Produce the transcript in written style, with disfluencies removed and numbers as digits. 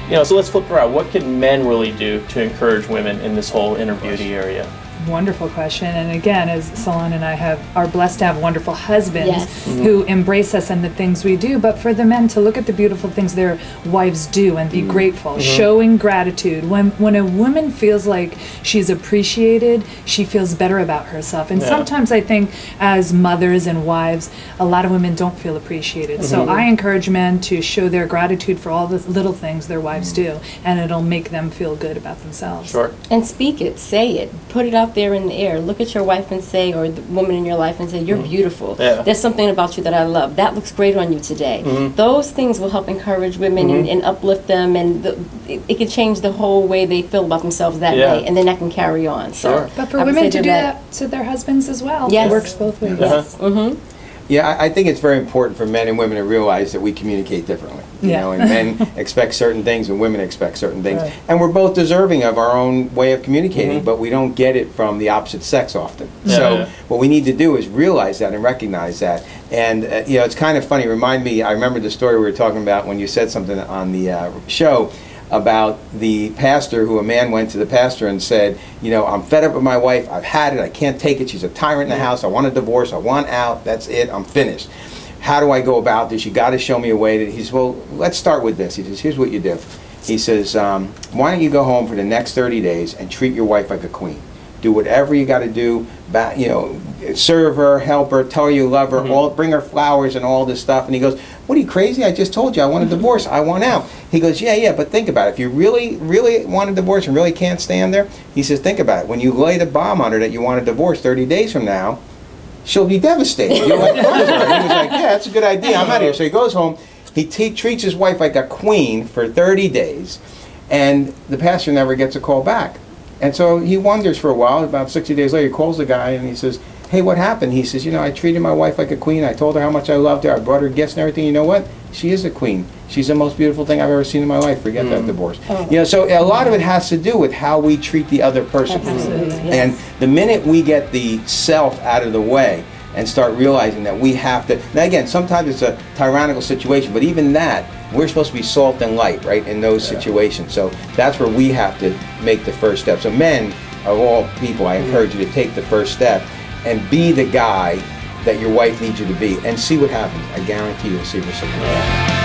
So let's flip around. What can men really do to encourage women in this whole inner beauty area? Wonderful question. And again, as Ceylone and I are blessed to have wonderful husbands who embrace us and the things we do, but for the men to look at the beautiful things their wives do and be grateful, showing gratitude. When a woman feels like she's appreciated, she feels better about herself. And sometimes I think as mothers and wives, a lot of women don't feel appreciated. So I encourage men to show their gratitude for all the little things their wives do, and it'll make them feel good about themselves. Sure. And speak it, say it, put it out there in the air. Look at your wife and say, or the woman in your life and say, you're beautiful. There's something about you that I love. That looks great on you today. Those things will help encourage women and uplift them, and it can change the whole way they feel about themselves that day, and then that can carry on. Sure. But for women to do that to their husbands as well, it works both ways. Yes. Yeah, I think it's very important for men and women to realize that we communicate differently. You know, and men expect certain things and women expect certain things. And we're both deserving of our own way of communicating, but we don't get it from the opposite sex often. So what we need to do is realize that and recognize that. And, it's kind of funny. I remember the story we were talking about when you said something on the show about the pastor, who a man went to the pastor and said, I'm fed up with my wife, I've had it, I can't take it, she's a tyrant in the house, I want a divorce, I want out, that's it, I'm finished. How do I go about this? You got to show me a way. He says, well, let's start with this. He says, here's what you do. He says, why don't you go home for the next 30 days and treat your wife like a queen? Do whatever you got to do, serve her, help her, tell her you love her, bring her flowers and all this stuff. And he goes, what are you, crazy? I just told you I want a divorce. I want out. He goes, yeah, but think about it. If you really, really want a divorce and really can't stand there, he says, think about it. When you lay the bomb on her that you want a divorce 30 days from now, she'll be devastated. You're like, he was like, yeah, that's a good idea. I'm out of here. So he goes home. He treats his wife like a queen for 30 days, and the pastor never gets a call back. And so he wonders for a while. About 60 days later, he calls the guy and he says, hey, what happened? He says, I treated my wife like a queen. I told her how much I loved her. I brought her gifts and everything. You know what? She is a queen. She's the most beautiful thing I've ever seen in my life. Forget that divorce. So a lot of it has to do with how we treat the other person. And the minute we get the self out of the way and start realizing that we have to, now again, sometimes it's a tyrannical situation, but even that, we're supposed to be salt and light, right, in those situations. So that's where we have to make the first step. So men, of all people, I encourage you to take the first step and be the guy that your wife needs you to be, and see what happens. I guarantee you'll see reciprocal.